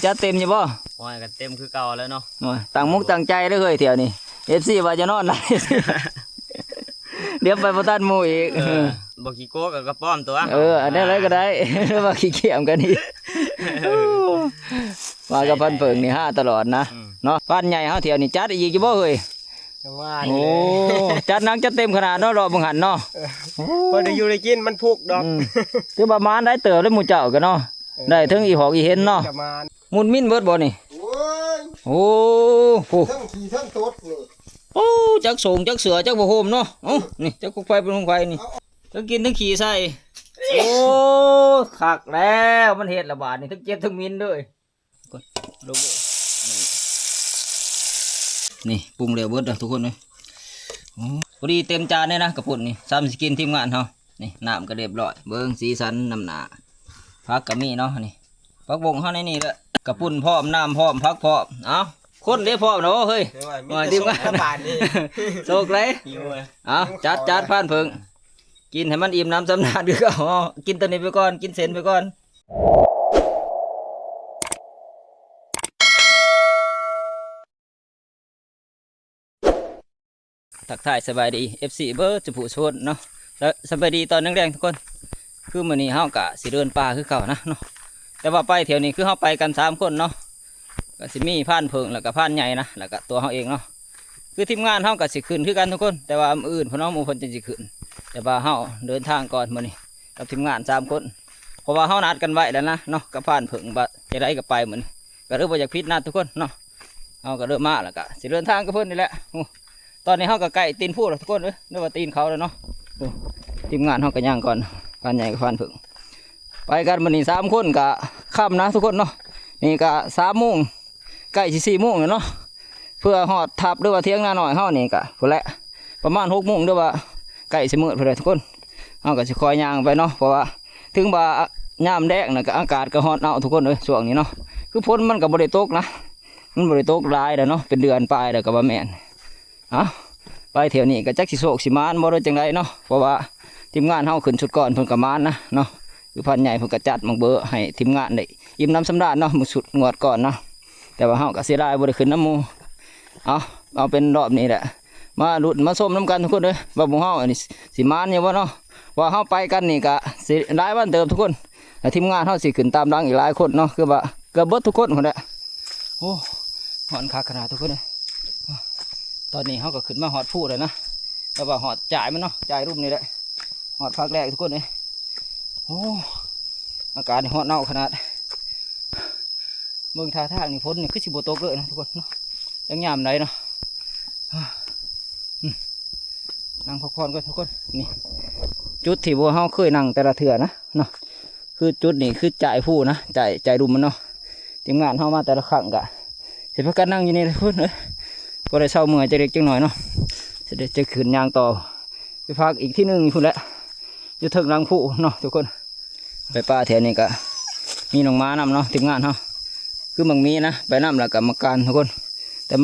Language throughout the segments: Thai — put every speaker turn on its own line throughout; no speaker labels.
จัดเต็มอยู่บ่
โอ้ยก็เต็มคือเก่าแล้วเนาะ
ตั้งมุกตั้งใจได้เลยเที่ยวนี้ FC ว่าจะนอนได้ เดี๋ยวไปบ่ทันหมู่อีก
บ่ขี้โก้กับกระป้อมตัว
อันนี้อะไรก็ได้ว่าขี้เกียจกันนี่ว่ากับพันเฟิงนี่5ตลอดนะเนาะพันใหญ่เฮาเที่ยวนี้จัดอีกอยู่บ่เอ้ยโอ้จัดนักจัดเต็มขนาดเนาะรอบบังหันเนาะ
พอได้อยู่ได้กินมันพุกดอก
คือประมาณได้เติบได้หมู่เจ้ากันเนาะได้ถึงอีหอกอีเห็นเนาะมุนมิ้นเบิดบ่นี่โอ้โห
ทั้งขี่ทั้งตดนี่
โอ้จักส่งจักเสือจักบ่โฮมเนาะนี่จักคุกไฟเป็นคุกไฟนี่ทั้งกินทั้งขี่ใส่โอ้คักแล้วมันเฮ็ดระบาดนี่ทั้งเจ็บทั้งมินด้วยกดโลโก้นี่ปรุงแล้วเบิดแล้วทุกคนเลยพอดีเต็มจานเลยนะกระปุ่นนี่ซ้ำสกินทีมงานเฮานี่น้ำก็เรียบร้อยเบิ่งสีสันน้ำหนาพักกะมีเนาะนี่พักบงเฮาในนี่แหละกระปุ่นพร้อมน้ำพร้อมพักพร้อมเอาคนเด้พร้อมเนาะเฮ้ยมาทีมงานโชคเลยเอาจัดผ่านเพิ่งกินให้มันอิ่มน้ำสำราญคือเก่ากินตัวนี้ไปก่อนกินเส้นไปก่อนทักทายสบายดี FC เบอร์จุบุชนเนาะแล้วสบายดีตอนแรงๆทุกคนคือมื้อนี้เฮากะสิเดินป่าคือเก่านะเนาะแต่ว่าไปเที่ยวนี้คือเฮาไปกัน3คนเนาะก็สิมีผ่านเพิงแล้วก็ผ่านใหญ่นะแล้วก็ตัวเฮาเองเนาะคือทีมงานเฮาก็สิขึ้นคือกันทุกคนแต่ว่าอื่นพี่น้องหมู่เพิ่นจะสิขึ้นแต่ว่าเฮาเดินทางก่อนมื้อนี้กับทีมงาน3คนเพราะว่าเฮานัดกันไว้แล้วนะเนาะกับผ่านเพิงบ่จะได้ก็ไปมื้อนี้ก็เริ่มบ่อยากผิดนัดทุกคนเนาะเฮาก็เริ่มมาแล้วก็สิเดินทางกับเพิ่นนี่แหละตอนนี้เขาก็ใกล้ตีนพูดแล้วทุกคนเลยนึกว่าตีนเขาแล้วเนาะทีมงานเขาก็ย่างก่อนพันใหญ่กับพันผึ่งไปกันวันนี้3 คนกับค่ำนะทุกคนเนาะนี่ก็3 โมงใกล้4 โมงเลยเนาะเพื่อหอดทับด้วยว่าเที่ยงหน้าหน่อยเขานี่ก็พอแล้วประมาณ6 โมงด้วยว่าใกล้สิมืดพอดีทุกคนเขาก็จะคอยย่างไปเนาะเพราะว่าถึงว่ายามแดงนะก็อากาศก็ฮอตเอาทุกคนเลยช่วงนี้เนาะคือฝนมันกับบริโตกนะมันบริโตกลายแล้วเนาะเป็นเดือนปลายแล้วกับว่าแม่นไปเที่ยวนี้ก็จักสิโศกสิมานบ่ได้จังไดเนาะเพราะว่าทีมงานเฮาขึ้นชุดก่อนเพิ่นก็มานนะเนาะคือพันใหญ่เพิ่นก็จัดมังเบอร์ให้ทีมงานได้อิ่มน้ำสำราญเนาะมื้อสุดงวดก่อนเนาะแต่ว่าเฮาก็เสียดายบ่ได้ขึ้นน้ำหมู่เอาเป็นรอบนี้แหละมาลุ้นมาชมน้ำกันทุกคนเด้อว่าหมู่เฮาอันนี้สิมานอยู่บ่เนาะว่าเฮาไปกันนี่ก็สิหลายวันเติมทุกคนแต่ทีมงานเฮาสิขึ้นตามหลังอีกหลายคนเนาะคือว่าเกือบเบิดทุกคนพุ่นแหละโอ้ฮ้อนคักขนาดทุกคนเลยตอนนี้เขาก็ขึ้นมาหอดพูดเลยนะแล้วว่าหอดจ่ายมันเนาะจ่ายรูปนี้แหละหอดพักแรกทุกคนเลยโอ้อากาศหอดเน่าขนาดเมืองท่าทางนี่พ้นนี่คือสิบโตกเลยนะทุกคนเนาะจังยามไหนเนาะนั่งพักผ่อนกันทุกคนนี่จุดที่บัวเขาเคยนั่งแต่ละเถื่อนะเนาะคือจุดนี้คือจ่ายผู้นะจ่ายรุมมันเนาะทีมงานเข้ามาแต่ละครั้งกะเสร็จพักกันนั่งอยู่นี่ทุกคนเลยก็ได้เช่าเมื่อจะเด็กจังหน่อยเนาะจะขึ้นยางต่อไปพักอีกที่หนึ่งพุ่นแหละอยู่ถึงรังผู้เนาะทุกคนไปป่าแถวนี้ก็มีน้องม้านำเนาะทีมงานเนาะคือมังมีนะไปนำแล้วกับมาการทุกคนแต่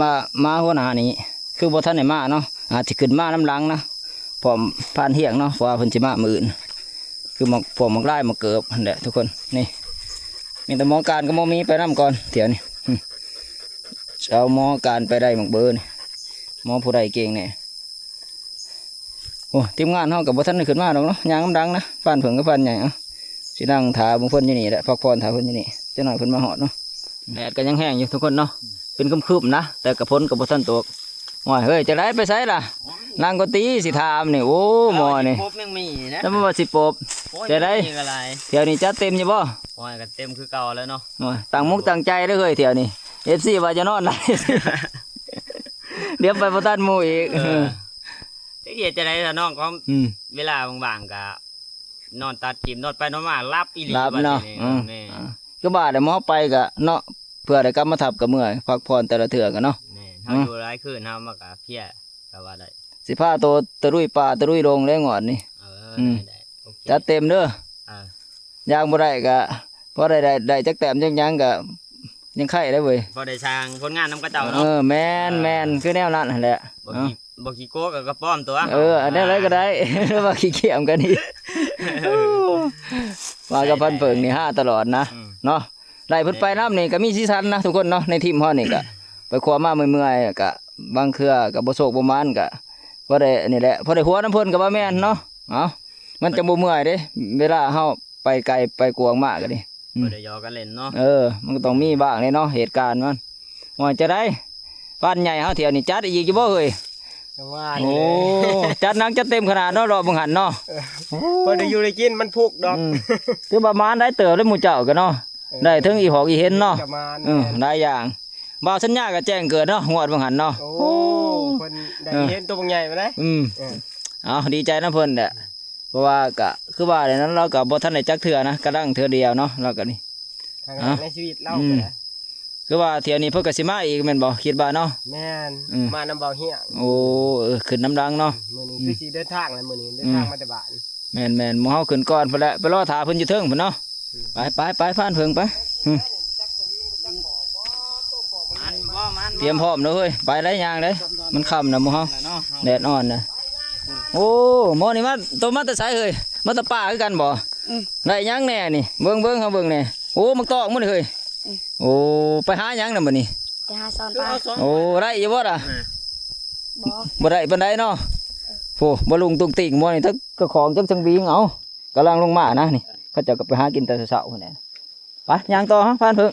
มาหัวหน้านี้คือบ่ทันได้มาเนาะอาจจะขึ้นมาน้ำหลังนะพร้อมผ่านเหี่ยงเนาะเพราะว่าเพิ่นสิมามื้ออื่นคือพวกมักไล่มาเกิบนั่นแหละทุกคนนี่มีแต่หมอการกับหมอมีไปนำก่อนเถียวนี้เอาหมอการไปได้หมกเบอร์นี่หมอผู้ใดเก่งเนี่ยโอ้ทีมงานเขากับบ่ทันได้ขึ้นมาหรอกเนาะยางดังนะฟันเผิงกับฟันใหญ่สินั่งถาบุญเพิ่นอยู่นี่แหละพักผ่อนถาเพิ่นอยู่นี่จะหน่อยเพิ่นมาหอดเนาะแดดก็ยังแห้งอยู่ทุกคนเนาะเป็นคืบๆนะแต่กระพ้นกับบ่ทันตกว่าเฮ้ยจะได้ไปไสล่ะนางก็ตีสิถามนี่โอ้หมอนี่แล้วมันว่าสิปบจะได้เที่ยวนี้จัดเต็มอยู่บ่
โอ้ยก็เต็มคือเก่าแล้วเนาะ
ตั้งมุกตั้งใจได้เลยเที่ยวนี้FC ว่าจะนอนได้เดี๋ยวไปบ่ทันหมู่อีก
จะเกียจะได้ถ้าน้องเขาเวลาบางๆก็นอนตัดจิมนอนไปนอนมารับอีหลี
รับเนาะก็บ่าได้หมอไปก็เนาะเพื่อได้กลับมาทับกับเมื่อยพักผ่อนแต่ละเถื่อกันเนาะ
เฮาอยู่หลายคืนเฮามาก็เพียก็ว่าได้
สิพาโตตะลุยป่าตะลุยลงได้งอดนี่จัดเต็มเด้อย่างบ่ได้ก็พอได้จักแต้มจักหยังก็ยังไข่ได้เว้ย
พอได้ช่างผลงานน้ำกระเจ้าเนาะ
แม่นคือแนวนั้นแหละ
บ่ขี้โก้กับกระป้อมตัว
อันนี้อะไรก็ได้ว่าขี้เกียจกันนี่ว่ากับพันเฟิงนี่5ตลอดนะเนาะ ไล่เพิ่นไปน้ำนี่ก็มีสีสันนะทุกคนเนาะในทีมเฮานี่ก็ไปขวามาเมื่อยๆก็บางเทื่อก็บ่โศกบ่มานก็บ่ได้นี่แหละพอได้หัวน้ำเพิ่นก็บ่แม่นเนาะเอามันจะบ่เมื่อยเด้เวลาเฮาไปไกลไปกวางมากก็ดิ
บ่ได้ยอกันเล่นเนาะ
มันก็ต้องมีบ้างเลยเนาะเหตุการณ์มันว่าจะได้บ้านใหญ่เฮาเที่ยวนี่จัดอีกอยู่บ่เอ้ย
จังว่า
โอ้จัดหนักจัดเต็มขนาดเนาะรอบบังหันเนาะ
พอได้อยู่ได้กินมันพุกดอก
คือประมาณได้เติบได้หมู่เจ้ากันเนาะได้ถึงอีหอกอีเห็นเนาะ
ประมาณ
ได้อย่างบ่าวสัญญาก็แจ้งเกิดเนาะงวดบังหันเนาะ
โอ้เพิ่นได้เห็นตัวบางใหญ่มาได้
เอาดีใจนะเพิ่นแหละเพราะว่าก็คือว่าในนั้นเราก็บ่ทันได้จักเทื่อนะกระดังเทื่อเดียวเนาะเราก็นี่
ทางนั้นในชีวิตเราก็ได้
คือว่าเที่ยวนี้เพิ่นก็สิมาอีกแม่นบ่คิดว่าเนาะ
แม่นมานำเบาเฮียง
โอ้ขึ้นน้ำดังเนาะ
มื้อนี้คือสิเดินทางแล้วมื้อนี้เดินทางมาแต่บ้าน
แม่นหมู่เฮาขึ้นก่อนพุ่นแหละไปรอท่าเพิ่นอยู่เทิงพุ่นเนาะไปผ่านเพิ่งไป
มันบ่มัน
เตรียมพร้อมเด้อเฮ้ยไปได้ย่างเด้มันค่ำนะหมู่เฮา
เนาะ
แดดอ่อนนะโอ้หมอนี่มาตัวมาแต่ไสเฮ้ยมาแต่ป่าคือกันบ่ได้หยังแน่นี่เบิ่งเฮาเบิ่งแน่โอ้มักตอกมื้อนี่เฮ้ยโอ้ไปหาหยังน่ะมื้อนี้
ไปหาซ่อนปลา
โอ้ได้อยู่บ่ล่ะ
บ่
บ่ได้ปานใดเนาะโอ้บ่ลุงตุงติ่งหมอนี่ทั้งก็ของจังจังบิงเอากำลังลงมานะนี่เขาเจะก็ไปหากินแต่เช้าๆพุ่นแหละไปย่างต่อฮะผ่านเพิ่ง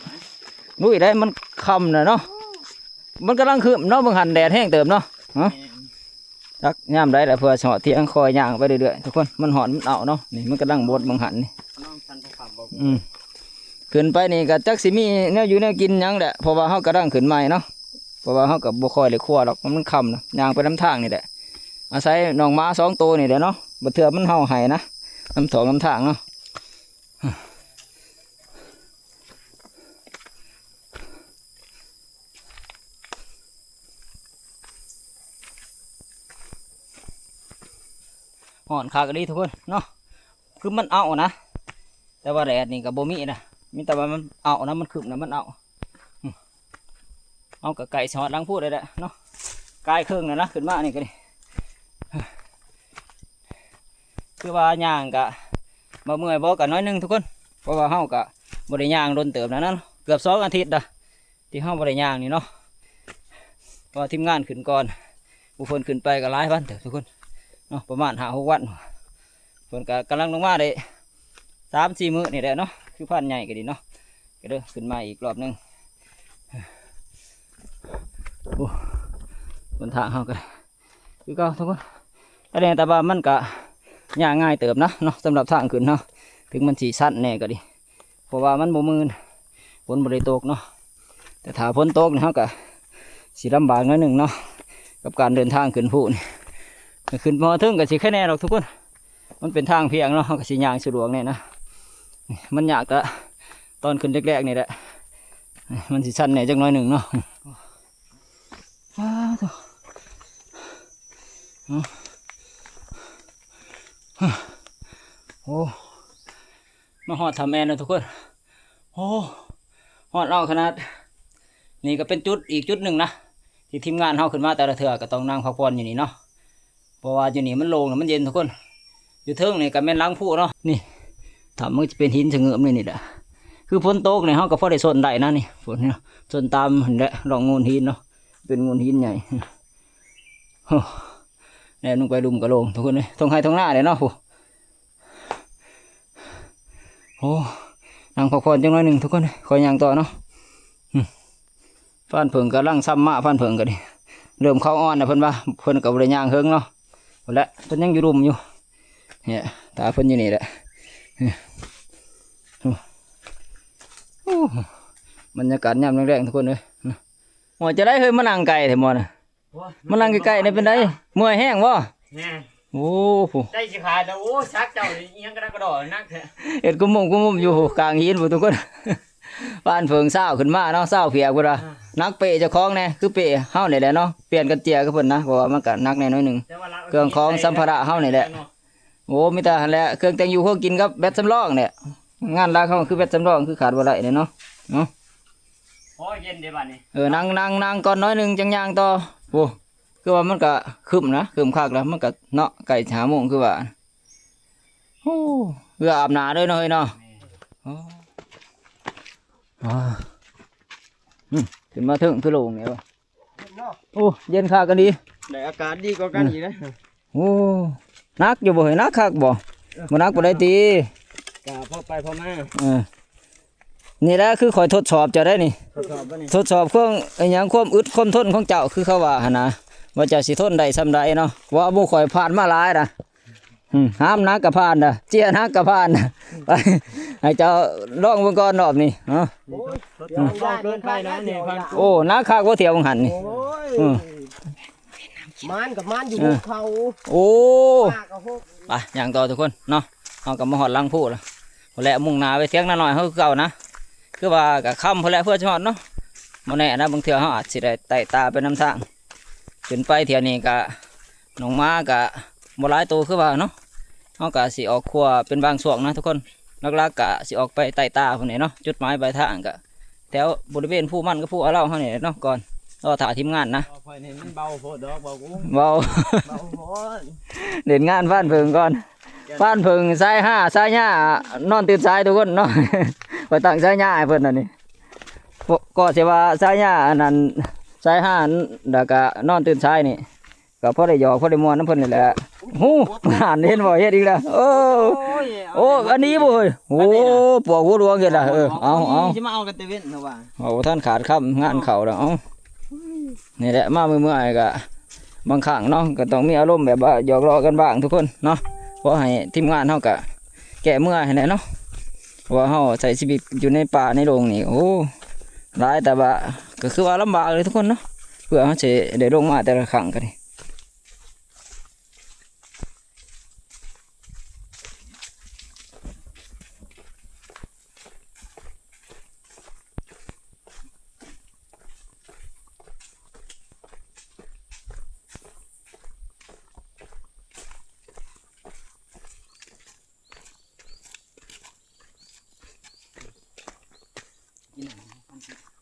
ลุยได้มันค่ำน่ะเนาะมันกำลังคืมเนาะบางหันแดดแห้งเติมเนาะจักย่ามได้แหละเพื่อเฉาะเที่ยงคอยย่างไปเรื่อยๆทุกคนมันหอนมันเอาเนาะนี่มันกำลังบดบางหันนี่
น้องทันขับบ่
ขึ้นไปนี่ก็จักสิมีแนวอยู่แนวกินหยังแหละเพราะว่าเฮากำลังขึ้นใหม่เนาะเพราะว่าเฮากับบ่ค่อยได้คั่วหรอกมันค่ำนะย่างไปน้ำทางนี่แหละอาศัยน้องม้า2ตัวนี่แหละเนาะบ่เทื่อมันเฮาให้นะน้ำน้ำทางเนาะหอนคักดีทุกคนเนาะคือมันเอานะแต่ว่าแดดนี่ก็บ่มีนะมีแต่ว่ามันเอานะมันคึมนะมันเอากับไก่สอดลังพูดเลยแหละเนาะกายเครื่องนะขึ้นมานี่ก็ดิคือว่าย่างกะมาเมื่อยบ่กะน้อยหนึงทุกคนเพราะว่าเฮากะบ่ได้ย่างโดนเติบนะนั่นเกือบ2 อาทิตย์ที่เฮาบ่ได้ย่างนี่เนาะเพราะว่าทีมงานขึ้นก่อนผู้คนขึ้นไปก็หลายวันเติบทุกคนเนาะประมาณ5-6 วันเพิ่นก็กำลังลงมาได้3-4 มื้อนี่แหละเนาะคือพันใหญ่ก็ดีเนาะก็เด้อขึ้นมาอีกรอบหนึงโอ้บนทางเฮาก็คือเก่าทุกคนแต่ว่ามันก็ย่างง่ายเติบนะเนาะสำหรับทางขึ้นเนาะถึงมันสิสั้นแน่ก็ดีเพราะว่ามันบ่มืนฝนบ่ได้ตกเนาะแต่ถ้าฝนตกนี่เฮาก็สิลำบากหน่อยหนึงเนาะกับการเดินทางขึ้นภูนี่ขึ้นมอถึงก็สิแค่แน่หรอกทุกคนมันเป็นทางเพียงเนาะก็สิย่างสะดวกเนี่ยนะมันยากแต่ตอนขึ้นแรกๆนี่แหละมันสิสั้นแน่จักหน่อยหนึ่งเนาะว้าวโอ้มาหอดทำแอนนะทุกคนโอ้หอดเราขนาดนี่ก็เป็นจุดอีกจุดหนึ่งนะที่ทีมงานเขาขึ้นมาแต่ละเถื่อก็ต้องนั่งพักผ่อนอยู่นี่เนาะเพราะว่าอยู่นี่มันโล่งแล้วมันเย็นทุกคนอยู่เทิงนี่ก็แม่นล้างผู้เนาะนี่ทำมันจะเป็นหินเฉงือมนี่แหละคือฝนตกเนี่ยเขาก็พอได้สนได้นะนี่ฝนเนี่ยสนตามเห็นแหละลองงูหินเนาะเป็นงูหินใหญ่เนี่ยลงไปดุมกระโลงทุกคนเลยทงให้ทงหน้าเลยเนาะโอ้นั่งพักผ่อนจังหน่อยหนึ่งทุกคนคอยย่างต่อเนาะฟันเผิงก็ร่างซ้ำมาฟันเผิงก็ดิเริ่มเข้าอ่อนนะเพิ่นว่าเพิ่นกับบริย่างเฮิงเนาะและเพิ่นยังอยู่รุมอยู่เนี่ยตาเพิ่นอยู่นี่แหละบรรยากาศยามแรงๆทุกคนเลยหมอจะได้เฮ้ยมานั่งไก่เถอะหมอนะมานั่งไก่ๆนี่เป็นไงเมื่อยแห้งวะโอ้โห
ได้สิขาดแล้วโอ้ชักเจ้าอีหยังกระดกกระดอนักแท้
เห็ดกุมมุมอยู่กลางหินทุกคนบ้านเฟิงเศร้าขึ้นมาเนาะเศร้าเพียกเวลานักเปะเจ้าของเนี่ยคือเปะเฮาเนี่ยแหละเนาะเปลี่ยนกันเจียกับเพิ่นนะเพราะว่ามันก็นักแน่น้อยหนึ่งเครื่องของสัมภาระเฮานี่แหละโอ้มีแต่หั่นแหละเครื่องแต่งอยู่เครื่องกินกับแบตสำรองเนี่ยงานรักเขาคือแบตสำรองคือขาดบ่ได้เนี่ยเนาะ
โอ้ยเย็นเดี๋ยวบัดนี้
นั่งก่อนน้อยหนึ่งจังย่างต่อโอ้คือว่ามันก็คึมนะคึมคักแล้วมันก็เนาะไก่หาโมงคือว่าโอ้เพื่ออาบน้ำด้วยเนาะเฮ้ยเนาะ อ่าขึ้นมาถึงคือโล่งเนี่ยวะ
เนาะ
โอ้เย็นคักกันดี
ได้อากาศดีกว่ากันอีกนะ
โอ้นักอยู่บ่เห็นนักคักบ่นักบ่ได้ตี
กะพอไปพอมา
เออนี่แหละคือคอยทดสอบเจะได้นี่
ทดสอบบ่นี่
ทดสอบเครื่องไอ้หยังความอึดความทนของเจ้าคือเขาว่าหั่นนะว่าเจ้าสิทนได้ซำใดเนาะว่าบ่ข่อยผ่านมาหลายนะห้ามนักก็ผ่านน่ะเจียนักก็ผ่านน่ะไปให้เจ้าลองเบิ่งก่อนรอบนี้เนาะ
โอ้ยเดี๋ยวมันเกินไปนะเนี่ยพัน
โอ้นักคักบ่เที่ยวบังหันนี่
โอ้ย
อืม
มันกับมันอยู่
เออ
เขา
โอ้
ปากกับพวก
ไปอย่างต่อทุกคนเนาะเอากลับมาหอดลังผู้ละพอแล้วมุ่งหน้าไปเสียงหน่อยเขาคือเก่านะคือว่ากับค่ำพอแล้วเพื่อจะหอดเนาะโมแน่นะบางเทื่อเขาอาจสิได้ไต่ตาไปนำทางขึ้นไปเที่ยวนี้กะน้องม้ากะโมหลายตัวคือว่าเนาะเขากะสิออกครัวเป็นบางส่วนนะทุกคนลักๆกะสิออกไปไต่ตาพวกนี้เนาะจุดหมายปลายทางกะแถวบริเวณผู้มันกับผู้เอาเล่าเขาเนี่ยเนาะก่อนรอถ่ายทีมงานนะ
เอาไปนี่มันเบาโพดดอกเบากุ้ง
เบา
เบาโพด
เด่นงานบ้านเพิงก่อนบ้านเพิงสายห้าสายหญ้านอนตื่นสายทุกคนเนาะ ไปตั้งสายหญ้าให้เพิ่นอันนี้ก็สิว่าสายหญ้าอันนั้นสายห้าแล้วก็นอนตื่นสายนี่ก็พอได้หยอกพอได้ม่วนน้ำเพิ่นนี่แหละหูอ่านเห็นบ่เฮ็ดอีกแล้วโอ้โอ้อันนี้บ่เฮ้ยโอ้ปวกหัวดวงเฮ็ดล่ะเอา
สิมาเอากันเตเว้นนะว่า
เอาท่านขาดค่ำงานเข้าแล้วเอานี่แหละมาเมื่อยๆก็บางครั้งเนาะก็ต้องมีอารมณ์แบบว่าหยอกล้อกันบ้างทุกคนเนาะเพราะให้ทีมงานเฮาก็แก้เมื่อยให้แหละเนาะเพราะว่าเฮาใช้ชีวิตอยู่ในป่าในโรงนี่โอ้หลายแต่ว่าก็คือว่าลำบากเลยทุกคนเนาะเพื่อเฮาสิได้ลงมาแต่ละครั้งก็นี่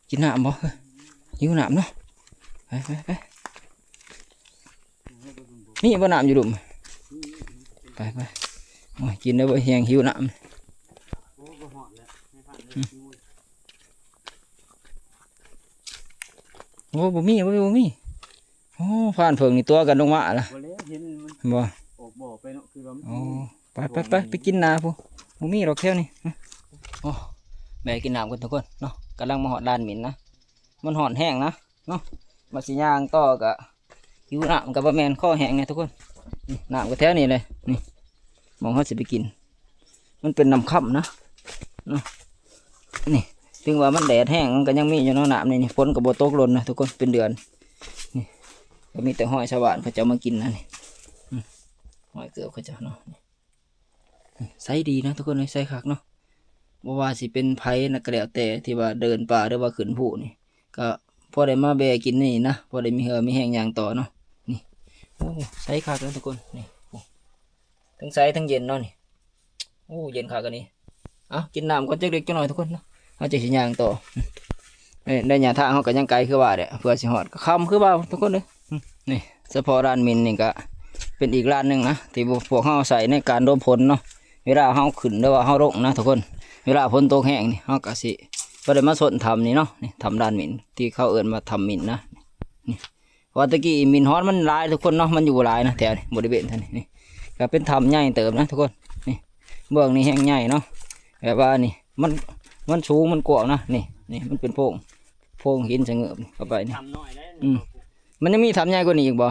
กินน้ำบ่เฮ้ยหิวน้ำเนาะไปนี่บ่น้ำอยู่ดุมไปโอ้ยกินได้บ่แห้งหิวน้ำโอ้บ่มีโอ้ผ่านเพิงนี่ตัวกันลงมาละ
บ่แล้วเห็นมัน
บ่
ออกบ่อไปเนาะคือว่ามัน
โอ้ไปกินน้ำพูบ่มีหรอกแค่นี้โอ้แม่กินน้ำกันทุกคนเนาะกำลังมาหอดลานหมิ่นนะมันหอดแห้งนะเนาะมาสิย่างต่อกะหิวน้ำกับบะแมนข้อแห้งเนี่ยทุกคนนี่น้ำก็แท้นี่เลยนี่มองเขาสิไปกิน มันเป็นน้ำค่ำนะเนาะนี่ถึงว่ามันแดดแห้งมันก็ยังมีอยู่เนาะน้ำนี่ฝนกับโบตกหล่นนะทุกคนเป็นเดือนนี่ก็มีแต่ห้อยชาวบ้านเขาจะเอามากินนะนี่ห้อยเกลือเขาจะเนาะใส่ดีนะทุกคนเลยใส่คักเนาะบ่ว่าสิเป็นไผ่นะก็แล้วแต่ที่ว่าเดินป่าหรือว่าขึ้นผู้นี่ก็พอได้มาแบกกินนี่นะพอได้มีเหือมีแห้งอย่างต่อเนาะนี่โอ้ใส่คักแล้วทุกคนนี่ทั้งใส่ทั้งเย็นเนาะนี่โอ้เย็นคักกันนี่เอากินน้ำก่อนจักเล็กจักหน่อยทุกคนเนาะเอาจะสิย่างต่อได้หญ้าทางเขาก็ยังไกลคือว่าเด้อเพื่อสิฮอดก็ค่ำคือว่าทุกคนเลยนี่เฉพาะร้านมินนี่ก็เป็นอีกร้านหนึ่งนะที่พวกเขาใส่ในการรบผลเนาะเวลาเขาขึ้นหรือว่าเขาลงนะทุกคนเวลาฝนตกแห้งนี่เขาก็สิก็ได้มาสนทำนี่เนาะนี่ทำด้านมินที่เขาเอิ้นมาทำมินนะนี่ว่าตะกี้มินฮอตมันหลายทุกคนเนาะมันอยู่หลายนะแถวนี้บริเวณท่านนี่ก็เป็นทำใหญ่เติมนะทุกคนนี่เบื้องนี้แห้งใหญ่เนาะแบบว่านี่มันสูงมันกว้างนะนี่มันเป็นโพรงหินเสงือบเข้าไปนี่
ทำน้อยได้
มันยังมีทำใหญ่กว่านี้อีกบ่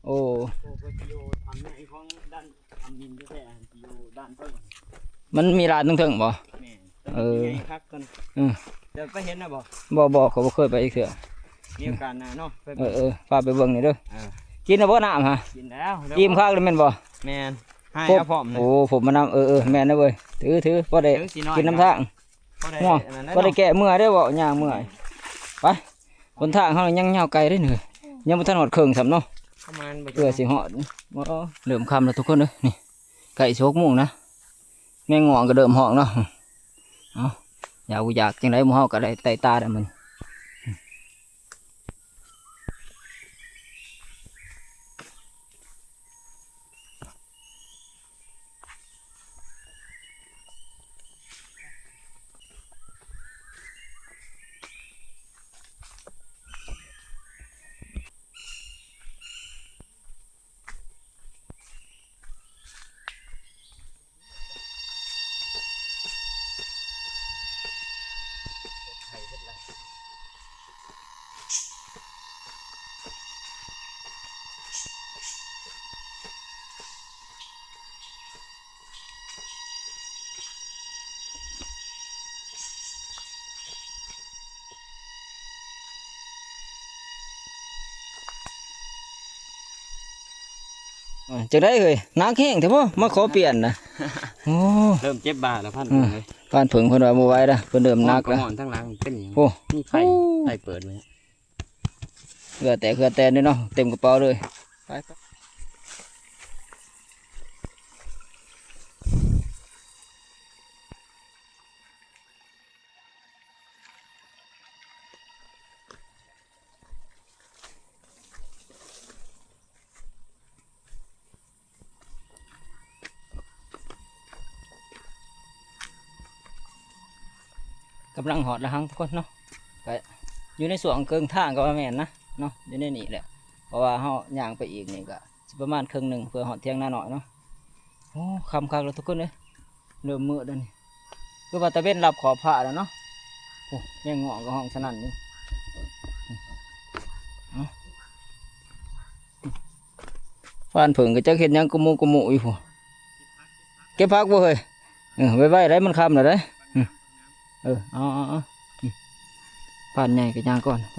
โอ้
โอ้ก็สิอยู่ทำในของด้านทำดินแท้ๆสิอยู่ด้านต้น
มันมีร้านตึงๆบ่
แม่
เออ
ใหญ่คักกัน
อืม
เดี๋ยวไปเห็นนะบ่
บ่เขาบ่เคยไปอีกเถอะ
มีโอกาสหน้าเนาะไป
พาไปเบิ่งนี่เด้อ
เออ
กินแล้วบ่น้ำฮะ
กินแล้วเดี๋ยว
อิ่มคักเลยแม่นบ่
แม่นให้
ผม
เอาพร้อมเลย
โอ้ผมมานำแม่นนะเว้ยถือบ่ได้
เดี๋ยวสิอย
กินน้ำทาง
บ่ได้
ง่วง
อันนั้น
บ่ได้
เนาะ
แกะเมื่อยได้บ่ย่างเมื่อยไปบนทางเฮายังยาวไกลเด้อนี่ยังบ่ทันฮอดครึ่งซ้ำเนาะ
ประมาณบ่
เพื่อสิฮอดบ่เริ่มค่ำแล้วทุกคนเด้อนี่ไก่โชกมุ่งนะแม่งง่วงก็เริ่มฮ้องเนาะเอาอยากจังได๋หมู่เฮาก็ได้ไต่ตาได้มัน จังได้เฮ้ยนักแห้งแต่บ่มาขอเปลี่ยนนะโอ้
เริ่มเจ็บบ่าแล้วพันเลย
บ้านเพิ่งเพิ่นว่าบ่ไหวแล้วเพิ่นเริ่มนักแล้ว
หอนทั้งหลังเป็นอย่าง
โอ้
มีไฟเปิดไว้
เกลือแต่นี่เนาะเต็มกระเป๋าเลยไปกำลังหอดละหังทุกคนเนาะไปอยู่ในสวนเกิงทางก็ว่าแม่นนะเนาะอยู่ในนี่แหละเพราะว่าเฮาย่างไปอีกนี่ก็สิประมาณครึ่งหนึ่งเพื่อหอดเที่ยงหน้าหน่อยเนาะโอ้คำคักแล้วทุกคนเลยเริ่มมืดแล้วนี่คือว่าตะเว้นรับขอบผ้าแล้วเนาะโอ้แม่งเงาะก็ห้องสนั่นนี่เอาฟ้านเผิงก็จะเห็นหยังกุมุอยู่หัวเก็บพักบ่เฮ้ยไว้ได้มันคำแล้วได้เอาผ่านใหญ่กับยางก่อนเอ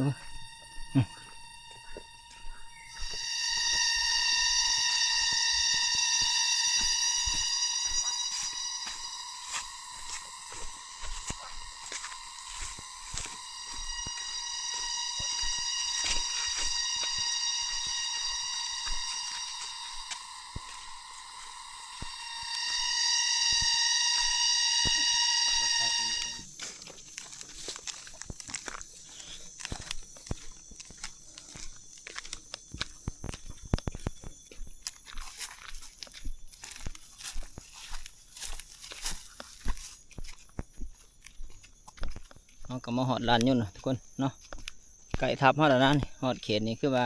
าก็มาหอดลานยุ่นนะทุกคนเนาะไก่ทับเฮาแล้วนะนี่หอดเขตนี่คือว่า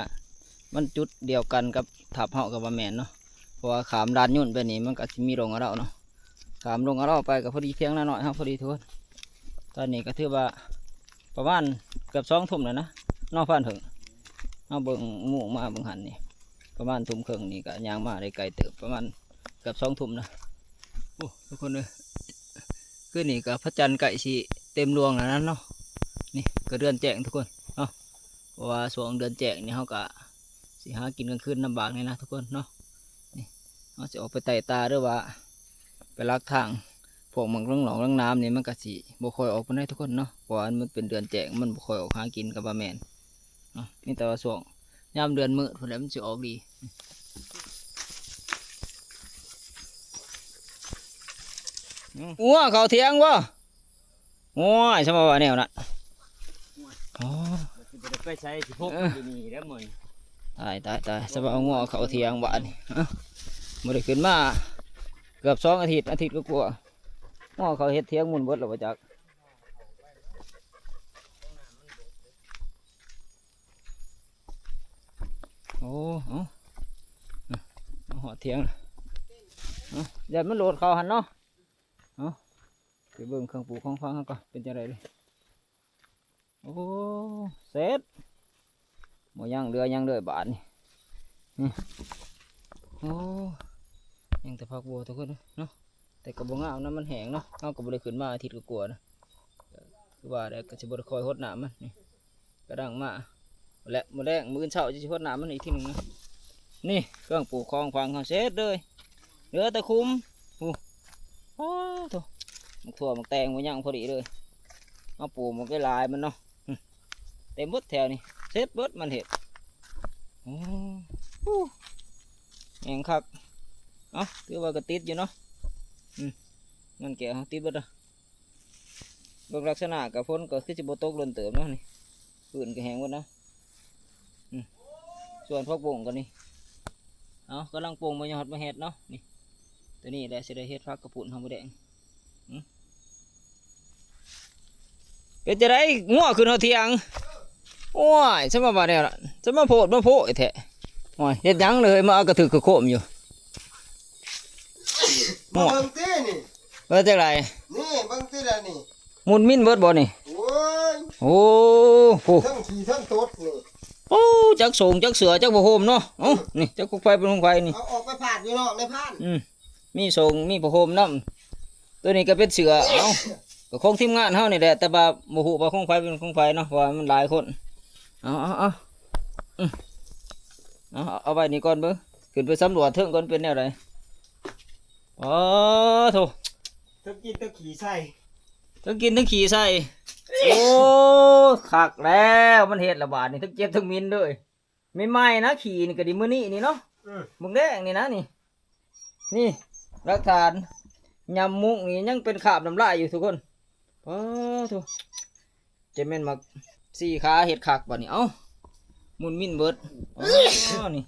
มันจุดเดียวกันกับทับเฮากับบะแมนเนาะเพราะว่าขามลานยุ่นไปนี่มันก็สิมีโรงกระเราเนาะขามโรงกระเราไปก็พอดีเพียงหน้าหน่อยครับพอดีทุกคนตอนนี้ก็ถือว่าประมาณเกือบ2 ทุ่มแล้วนะนอกผ่านถึงเอาเบิ่งหมู่มาเบิ่งหันนี่ประมาณทุ่มครึ่งนี่ก็ย่างมาได้ไกลเติบประมาณเกือบ2 ทุ่มนะโอ้ทุกคนเลยคือนี่ก็พระจันทร์ไก่สิเต็มดวงแล้วนั้นเนาะนี่ก็เดือนแจ้งทุกคนเนาะเพราะว่าช่วงเดือนแจ้งนี่เขาก็สิหากินกลางคืนลำบากเลยนะทุกคนเนาะนี่เขาจะออกไปไต่ตาหรือว่าไปลักทางพวกมันเรื่องหนองเรื่องน้ำนี่มันก็สิบ่ค่อยออกไปได้ทุกคนเนาะเพราะว่ามันเป็นเดือนแจ้งมันบ่ค่อยออกหากินกับบะแมนเนาะนี่แต่ว่าช่วงยามเดือนมื้อพุ่นแหละมันสิออกดีวัวเขาเถียงวะโอ้ยสมว่าแนวน่ะอ๋อ
ไปใช้ที่พกที่นี่แล้วมึง
ตายสมว่างัวเขาเถียงบ้านนี่บ่ได้ขึ้นมาเกือบ2 อาทิตย์ก็กลัวงัวเขาเฮ็ดเถียงหมุนเบิดแล้วบ่จักโอ้เอาหอดเถียงอย่ามันโหลดเขาหันเนาะไปเบิ่งเครื่องปลูกของฟังเขาก่อนเป็นจังไดเลยโอ้เสร็จหมดยังเรือยังเดือบาทนี่โอ้ยังแต่ผักบัวทุกคนเนาะแต่กระบอกงามนั้นมันแห้งเนาะเอากระบอกได้ขึ้นมาอาทิตย์ก็กลัวนะคือว่าได้ก็จะบริคอยหดน้ำมันนี่กระดังมาและมือแรงมือเช้าจะหดน้ำมันอีกทีหนึ่งนะนี่เครื่องปลูกของฟังเขาเสร็จเลยเหลือแต่คุ้มโอ้โถมันถั่วมันแตงมันยังพอดีเลยเอาปลูกมันก็ลายมันเนาะเต็มบดแถวนี่เซ็ตบดมันเห็ดแหงคักเอาถือว่ากระติดอยู่เนาะมันแก่ติดบดอ่ะบางลักษณะกับฝนก็คือจะโบตกหล่นเติมเนาะนี่ปืนก็แหงหมดนะส่วนพวกโป่งกันนี่เอากำลังโป่งมาหยอดมาเห็ดเนาะนี่ตัวนี้แหละจะได้เห็ดฟักกระปุ่นทำบุแดงเป็นจะได้ง้อขึ้นเอาเทียงโอ้ยฉันมาเนี่ยละฉันมาโพดไอ้แท้โอ้ยเฮ็ดยังเลยมาเอากระถือกระโคมอยู่
มาเบิ่งตีนี่
เบิดจังไร
นี่เบิ่งตีแล้วนี่
มุนมินเบิดบ่นี่
โอ้ย
โอ้โห
ทั้งขี่ทั้งตดนี่
โอ้จักสูงจักเสือจักบ่โฮมเนาะเอ้านี่จักคุกไฟเป็นคุกไฟนี่
เอาออกไปผาดอยู่นอกในพาน
มีสูงมีบ่โฮมน้ำตัวนี้ก็เป็นเสือเอ้าก็คงทีมงานเฮานี่แหละแต่ว่าบ่ฮู้ว่าคุกไฟเป็นคุกไฟเนาะเพราะว่ามันหลายคนเอาไว้นี่ก่อนเบิ่ง ขึ้นไปสำรวจเทิงก่อนเป็นแนวใดอ๋อโถ
ทั้งกินทั้งขี่ใส่
ทั้งกินทั้งขี่ใส่โอ้คักแล้วมันเห็ดระบาดนี่ทั้งเจ็บทั้งมินด้วยไม่ไหม้นะขี่นี่ก็ดีมื้อนี้นี่เนาะมึงแดงนี่นะนี่นี่หลักฐานยำมุกนี่ยังเป็นขาบน้ำลายอยู่ทุกคนโอ้โถเจะแม่นมาสี่ขาเห็ดคักบ่นี่เอ้ามุนมินเบิดอ๋อนี่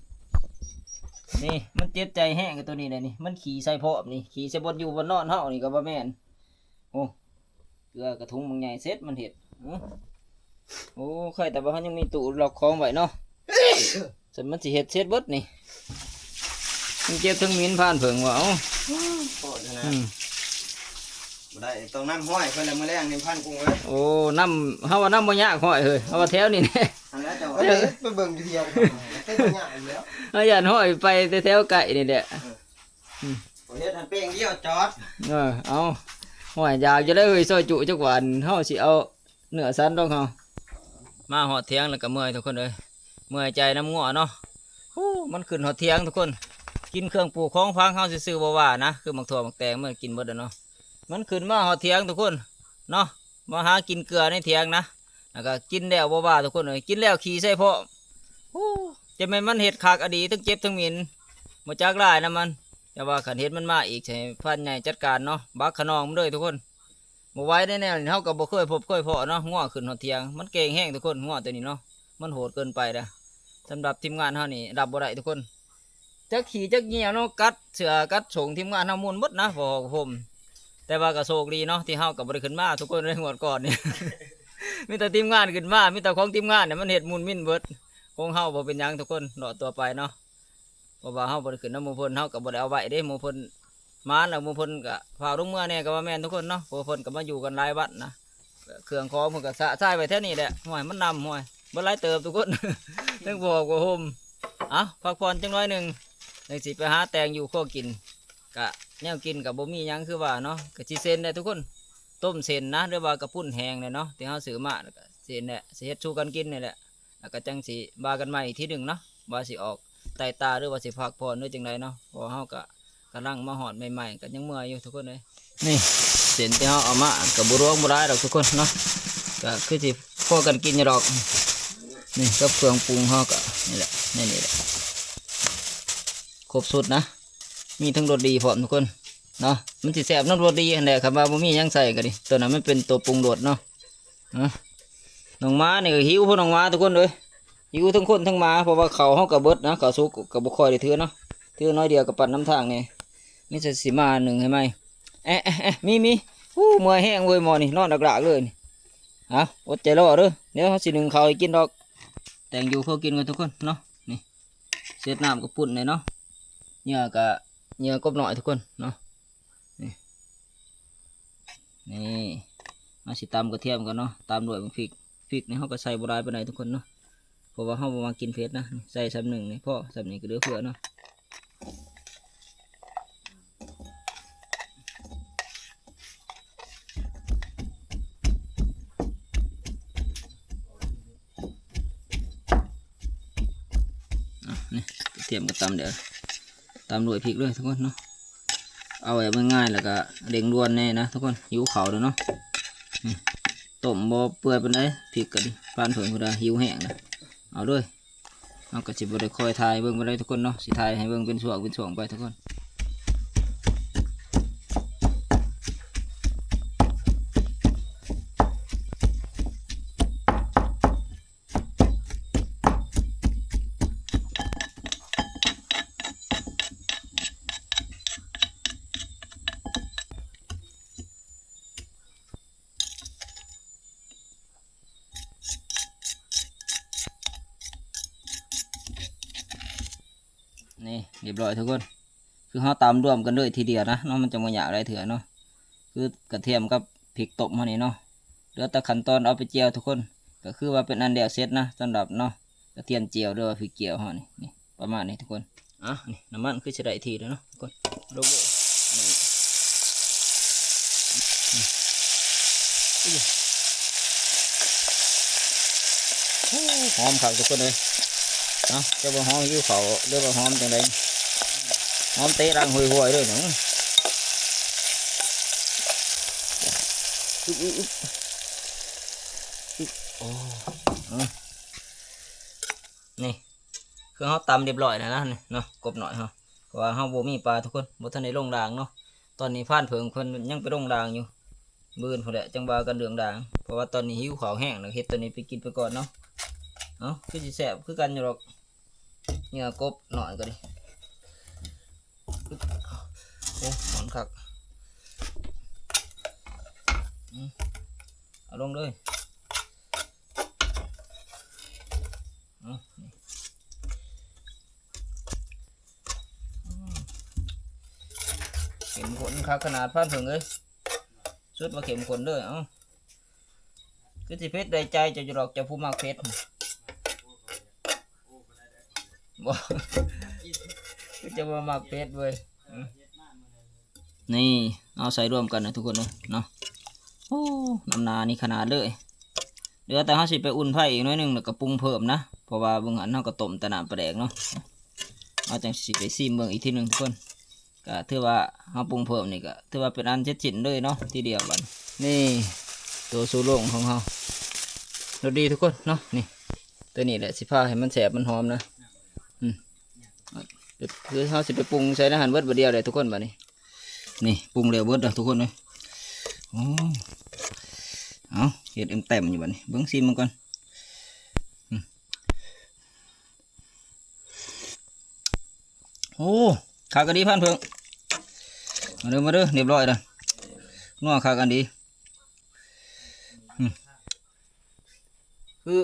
นี่มันเจ็บใจแห้งกับตัวนี้เลยนี่มันขี่ใส่พอบนี่ขี่ใส่บนอยู่บนนอนเฮานี่ก็บ่แม่นโอ้เกลือกระทุงบางใหญ่เซ็ตมันเห็ดโอ้ใครแต่ว่าเขายังมีตู้ล็อกของไว้เนาะส่วนมันสิเห็ดเซ็ตเบิดนี่มันเจ็บทั้งมินผ่านเผิงว่าเอ้า
โคตรนะบ่ได้ต้องน้ำห้อยเพิ่นละมื้อแรงนี่พันกุ้งเลย
โอ้น้ำเฮาว่าน้ำบ่ยากห้อยเฮ้ยเฮาว่าแถวนี่แน่
อันแล้วจะ
เอ้ยไปเบิ่งอยู่เทียงเป็นตัวอย่างอยู่แล้ว
เฮาย่านห้อยไปแถวไก่นี่แหละ
เฮ็ดอันเป้งเดียวจอด
เอาห้อยอยากจะได้เฮ้ยซอยจุจักหวานเฮาสิเอาเนื้อสันดอกเฮามาหอดเถียงแล้วก็เมื่อยทุกคนเลยเมื่อยใจน้ำงัวเนาะโอ้มันขึ้นหอดเถียงทุกคนกินเครื่องปลูกของฟังเฮาซื่อๆบ่ว่านะคือหมักถั่วหมักแตงเมื่อกินเบิดเนาะมันขึ้นมาหอดเถียงทุกคนเนาะมาหากินเกลือในเถียงนะแล้วก็กินแล้วบ่ว่าทุกคนเลยกินแล้วขี่ใส่พ่อโอ้จะแม่นมันเห็ดขากอดีทั้งเจ็บทั้งหมิ่นมาจากหลายนะมันแต่ว่าขันเห็ดมันมาอีกใช่พันใหญ่จัดการเนาะบักขนองมันเลยทุกคนบ่ไว้แน่ๆเฮาก็บ่เคยพบเคยพอเนาะงัวขึ้นหอดเถียงมันเก่งแห้งทุกคนงัวตัวนี้เนาะมันโหดเกินไปนะสำหรับทีมงานเฮานี่รับบ่ได้ทุกคนจักขี่จักเหี่ยวเนาะกัดเสือกัดส่งทีมงานเฮามุนหมดนะพอผมแต่ว่าก็โชคดีเนาะที่เฮาก็บ่ได้ขึ้นมาทุกคนในงวดก่อนนี่ มีแต่ทีมงานขึ้นมามีแต่ของทีมงานเนี่ยมันเฮ็ดมุนมินเบิดของเฮาบ่เป็นหยังทุกคนรอตัวไปเนาะเพราะว่าเฮาบ่ได้ขึ้นนำหมู่เพิ่นเฮาก็บ่ได้เอาไว้เด้หมู่เพิ่นมาแล้วหมู่เพิ่นก็พาลงเมื่อแน่ก็ว่าแม่นทุกคนเนาะเพราะเพิ่นก็มาอยู่กันหลายวันนะเครื่องของเพิ่นก็สะสายไว้แถวนี้แหละห้วยมันนำห้วยบ่หลายเติบทุกคน ทั้งบอกว่าโฮมพักผ่อนจังน้อยหนึงจังสิไปหาแตงอยู่ข้อกินกะแนวกินก็บ่มีหยังคือว่าเนาะก็สิเซ็นได้ทุกคนต้มเส้นนะหรือว่ากระปุ้นแห้งเนี่ยเนาะที่เฮาซื้อมาแล้วก็เส้นเนี่ยสิเฮ็ดสู่กันกินนี่แหละแล้วก็จังสิบากันใหม่อีกทีหนึงเนาะว่าสิออกไตตาหรือว่าสิพักผ่อนหรือจังไดเนาะเพอเฮาก็กำลังมาหอดใหม่ๆก็ยังเมื่อยอยู่ทุกคนเลยนี่เส้นที่เฮาเอามาก็บ่รวงบ่ได้ดอกทุกคนเนาะก็คือสิพอกันกินอยู่ดอกนี่กับเครื่องปรุงเฮาก็นี่แหละนี่แหละครบสุดนะมีทั้งรสดีพร้อมทุกคนเนาะมันสิแซ่บน้ำรสดีอันแหละครับว่าบ่มีหยังใส่ก็ดิตัวนั้นมันเป็นตัวปรุงรสเนาะน้องม้านี่ก็หิวพวกน้องม้าทุกคนเลยหิวทั้งคนทั้งม้าเพราะว่าเขาเฮาก็เบิดนะเขาสุกก็บ่ค่อยได้ถือเนาะถือน้อยเดียวก็ปั่นน้ำทางนี่มีแต่สิมาหนึ่งให้ไหมมีเมื่อยแห้งเว้ยหมอนี่นอนดักๆเลยนี่อดใจรอเด้อเดี๋ยวเฮาสิหนึ่งเขาวให้กินดอกแต่งอยู่เขากินกันทุกคนเนาะนี่เสร็จน้ำก็ปุ่นเลยเนาะเหงื่อกบหน่อยทุกคนเนาะนี่มาสิตำกระเทียมกันเนาะตามด้วยพริกนี่เขาก็ใส่บรายไปไหนใดทุกคนเนาะเพราะว่าเขาบ่มากินเผ็ดนะใส่ซ้ำหนึ่งนี่พ่อซ้ำนี่ก็เหลือเฟือเนาะนี่กระเทียมก็ตำเดี๋ยวตามด้วยพริกเลยทุกคนเนาะเอาแบบง่ายๆแล้วก็เร่งด่วนแน่นะทุกคนหิวเขาเลยเนาะต้มบ่เปื่อยเป็นไงพริกกันดิปานเผิงก็ได้หิวแห้งนะเอาด้วยเอากระชิบบได้คอยทายเบิ่งไปได้ทุกคนเนาะสิทายให้เบิ่งเป็นช่วงไปทุกคนนี่เรียบร้อยทุกคนคือเขาตำรวมกันด้วยทีเดียวนะเนาะมันจะมาอยากอะไรเถื่อเนาะคือกระเทียมกับพริกตบมานี่เนาะเหลือแต่ขั้นตอนเอาไปเจียวทุกคนก็คือว่าเป็นอันเดียวเสร็จนะสำหรับเนาะกระเทียมเจียวด้วยพริกเจียวห่อนี่ประมาณนี้ทุกคนนี่น้ำมันคือจะได้ทีแล้วเนาะทุกคนโลโก้หอมครับทุกคนเลยจะบ่หอมยิ้วเขาเรียกว่าหอมจังได หอมเตะรังห่วยๆด้วยเนาะโอ้นี่คือเขาตำเรียบร้อยแล้วนะนี่เนาะกบหน่อยเฮาเพราะว่าเฮาบ่มีปลาทุกคนบ่ทันได้ลงด่างเนาะตอนนี้ผ่านเพิงเพิ่นยังไปลงด่างอยู่มื้อพุ่นแหละจังว่ากันเรื่องด่างเพราะว่าตอนนี้หิวข้าวแห้งแล้วเฮ็ดตัวนี้ไปกินไปก่อนเนาะเอ้าคือสิแซ่บคือกันอยู่หรอกเนื้อกบหน่อยก็ดิโอ้หอนคักเอาลงเลยเอานี่เข็มขนคักขนาดพันถึงเลยสุดมาเข็มขนเลยเอ้าคือสิเพชรได้ใจจะหลอกจะผู้มากเพชรบ่คือจะมามากเพชรเว้ยนี่เอาใส่รวมกันนะทุกคนเนาะโอ้น้ำนานี่ขนาดเลยเดี๋ยวแต่เขาสิไปอุ่นไผ่อีกน้อยหนึงแล้วก็ปรุงเพิ่มนะเพราะว่าเบิ่งหันเขาก็ต้มแต่น้ำปลาแดกเนาะเอาจังสิไปซิมเบิ่งอีกทีหนึงทุกคนก็ถือว่าเขาปรุงเพิ่มนี่ก็ถือว่าเป็นอันเสร็จสิ้นเลยเนาะทีเดียวบัดนี่ตัวสูโล่งของเขารสดีทุกคนเนาะนี่ตัวนี้แหละสิพาให้มันแสบมันหอมนะคือเขาสิไปปรุงใส่อาหารเบิดบ่เดียวเลยทุกคนบัดนี้นี่ปรุงเร็วเบิดเลยทุกคนเลยโอ้เอาเห็ดเต็มอยู่บัดนี้เบิ้งซิมมันก่อนโอ้ขากระดีพันเพิ่งมาเด้อเรียบร้อยแล้วนัวขากกันดีคือ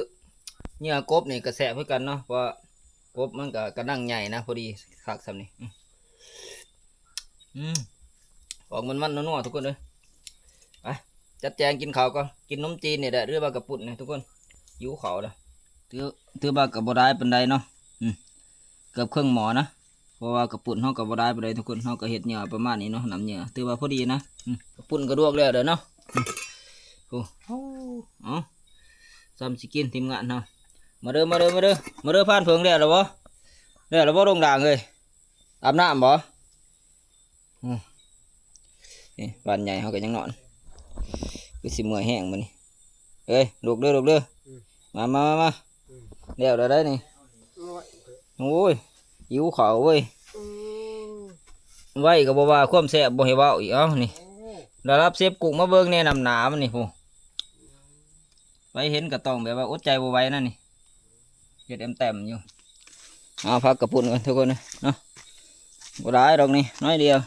เนื้อกบนี่กระแสเพื่อกันเนาะเพราะกบมันก็กระดังใหญ่นะพอดีขากซ้ำนี่ออกมันนัวๆทุกคนเลยไปจัดแจงกินข้าวก็กินนมจีนเนี่ยแหละเรือบากระปุ่นเนี่ยทุกคนหิวข้าวแล้วถือบากับบดายเป็นไดเนาะเกือบครึ่งหมอนะเพราะว่ากระปุ่นห้องกับบดายเป็นไดทุกคนห้องก็เห็ดเหงื่อประมาณนี้เนาะน้ำเหงื่อถือว่าพอดีนะกระปุ่นกระดวกแล้วเด้อเนาะโอ้เอาซ้ำสิกินทีมงานเนาะมาเด้อผ่านเพิงแล้วหรอบ่ลงด่างเลยอาบน้ำบ่นี่บ้านใหญ่เขาก็ยังนอนคือสิเมื่อยแห้งมันนี่เอ้ยลูกเด้อมาเดี๋ยวได้นี่โอ้ยหิวข้าวเว้ยไว้กับบ่ว่าความแซ่บบ่ให้เว้าอีกเอ้านี่ได้รับเซฟกุ้งมาเบิ่งแน่นำหนามันนี่ผู้ไปเห็นก็ต้องแบบว่าอดใจบ่ไหวนั่นนี่เฮ็ดเต็มอยู่เอาพักกระปุ่นกันทุกคนนะเนาะบ่ได้ดอกนี่น้อยเดียว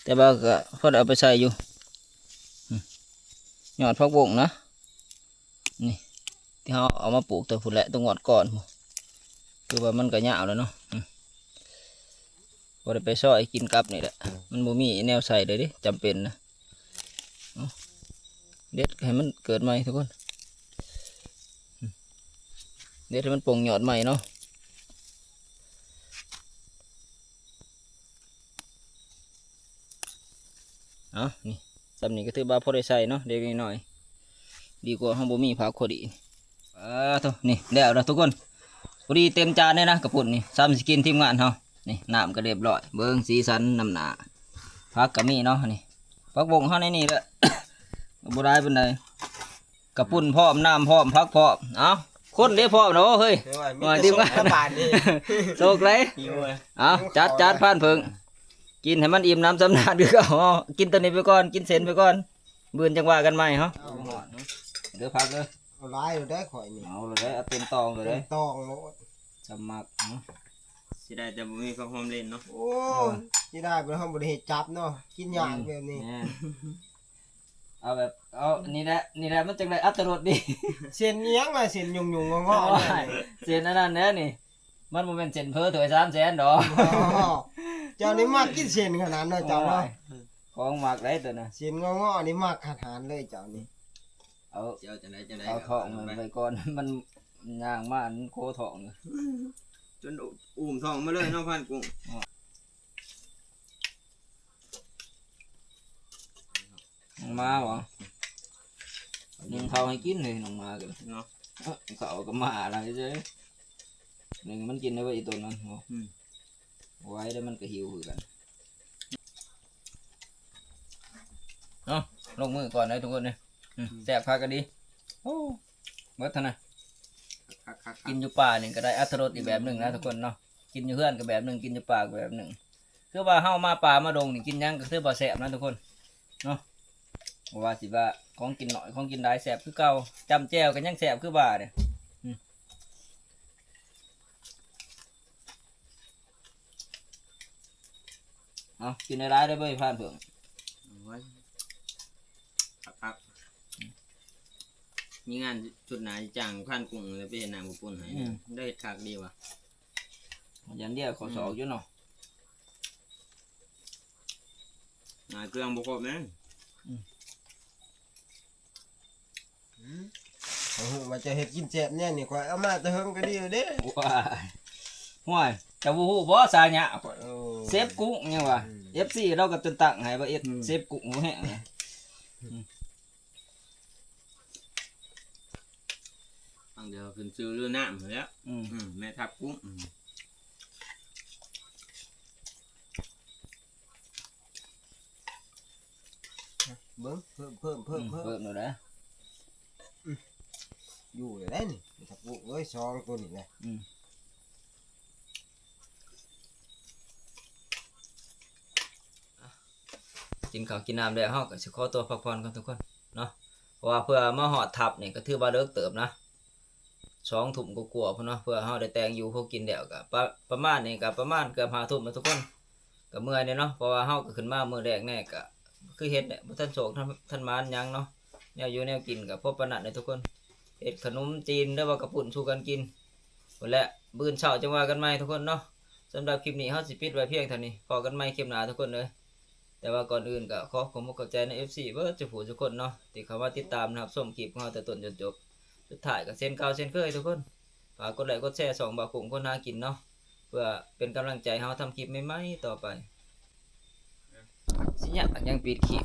แต่ว่าก็พอเอาไปใส่อยู่ยอดพักบงนะนี่ที่เขาเอามาปลูกตัวผุดแหละตัวงอดก่อนคือว่ามันก็ยาวแล้วเนาะพอได้ไปซ่อยกินกับนี่แหละมันบ่มีแนวใส่เลยดิจำเป็นนะเด็ดให้มันเกิดใหม่ทุกคนเด็ดให้มันปลงยอดใหม่เนาะนี่สำนีก็ถือว่าพอได้ใส่เนาะเด็กน้อยดีกว่าห้องบ่มีผักโคดีตัวนี่แล้วทุกคนพอดีเต็มจานเลยนะกระปุ่นนี่ซ้ำสกินทีมงานเฮานี่น้ำก็เรียบร้อยเบิ้งสีสันน้ำหนาผักก็มีเนาะนี่ผักบงเฮาในนี่แหละ บ่ได้เป็นไดกระปุ่นพร้อมน้ำพร้อมผักพร้อมเอาคนเรียบพร้อมเนาะเฮ้ยมาทีมงานโชคเลยเอาจัดผ่านเพิ่งกินให้มันอิ่มน้ำสำนาญคือเขากินตัวนี้ไปก่อนกินเส้นไปก่อนบืนจังหวะกันใหม่ฮะเดี๋ยวพักเลย
เอาลายได้ข่อยนี่
เอาเลยเอาเต็มตองเลย
ตองโลด
สมัคร
สิได้แต่บ่มีความหอมเล่นเนาะ
โอ้ที่ได้เป็นห้องบริเหตุจับเนาะกินยากแบบนี้
เอาแบบเอานี่แหละมันจังไรอัตรสดี
เส้นเนี้ยงอะเส้นยุงงงอๆ
เส้นนั้นเนี่ยนี่มันโมเมนต์เส้นเพ้อถวย300,000ดอก
เจ้านี่มากกินเส้นขนาดนั้นเจ้าเนาะ
ของหมักได้ตัวน่ะ
เส้นงอๆนี่มากขนาดเลยเจ้านี่
เอา
เจ้าจะได้
เอาทองมันไปก่อนมันย่างมาอันโคทองเลย
จนอุ้มท้องมาเลยเนาะพันกุ้ง
น้องมาบ่นึ่งเขาให้กินเลยน้องมากัน
เนาะ
เขาก็มาอะไรเจ้หนึ่งมันกินได้ไว้อีตัวนั้นไว้แล้วมันก็หิวคือกัน เนาะลงมือก่อนเลยทุกคนเนี่ยแซ่บคักกันดีโอ้เบิดเท่านั้นกินอยู่ป่านี่ก็ได้อรรถรสอีกแบบหนึ่งนะทุกคนเนาะกินอยู่เฮือนก็แบบหนึ่งกินอยู่ป่าก็แบบหนึ่งคือว่าเฮามาป่ามาดงนี่กินหยังก็คือบ่แซ่บนะทุกคนเนาะบ่ว่าสิว่าของกินหน่อยของกินหลายแซ่บคือเก่าจำแจ่วก็ยังแซ่บคือว่าเนี่ยเอากินในร้านได้เบ้ยผ่านเผื่อ
ครับมีงานชุดไหนจ้างพันกุ้งเลยไปเห็นหนังบุปุ่นให้ได้ขากดีว่ะ
ยันเดียวขอสอกอยู่เนาะ
งานเครื่องบุกบแม่น
มาจะเฮ็ดกินแซ่บเนี่ยนี่ข่อยเอามาแต่เฮิงก็ดีอยู่เด้
ว้ายห่วยจะวู้บ่สาหยะ
โอ้
เซฟกุ้งยังวะ FC เราก็จนตั้งให้ว่าเซฟกุ้งบ่แห้ง
ฟังเดี๋ยวขึ้นซื้อเรือน้ำแล้วแม่ทับกุ้ง
เบิ่งเพิ่ม
เพิ่มหน่อยนะ
อยู่เลยได้นี่ถ้าปลูกเอ้ยซองตัวนี้นะ
กินข้าวกินน้ำแล้วเฮาก็สิขอตัวพักผ่อนกันทุกคนเนาะเพราะว่าเพื่อมาฮอดทับนี่ก็ถือว่าเลิกเติบนะ2 ทุ่มกว่าๆพุ่นเนาะเพื่อเฮาได้แต่งอยู่พวกกินแล้วก็ประมาณนี้ก็ประมาณเกือบ5 ทุ่มนะทุกคนก็เมื่อยเนี่ยเนาะเพราะว่าเฮาก็ขึ้นมามื้อแรกแน่ก็คือเฮ็ดเนี่ยบ่ทันโศกท่านมานหยังเนาะแนวอยู่แนวกินก็พอปานนั้นเลยทุกคนเฮ็ดขนมจีนหรือว่ากระปุ่นสู่กันกินพุ่นแหละมื้อเช้าจังว่ากันใหม่ทุกคนเนาะสำหรับคลิปนี้เฮาสิปิดไว้เพียงเท่านี้พอกันใหม่คลิปหน้าทุกคนเลยแต่ว่าก่อนอื่นก็ขอขอบใจใน FC เบิดทุกผู้ทุกคนเนาะที่เข้ามาติดตามนะครับชมคลิปของเราแต่ต้นจนจบสุดท้ายก็เช่นเก่าเช่นเคยทุกคนฝากกดไลค์กดแชร์2 บาทคุ้มคนหากินเนาะเพื่อเป็นกำลังใจให้เราทำคลิปใหม่ๆต่อไปสิเนี่ยยังปิดคลิป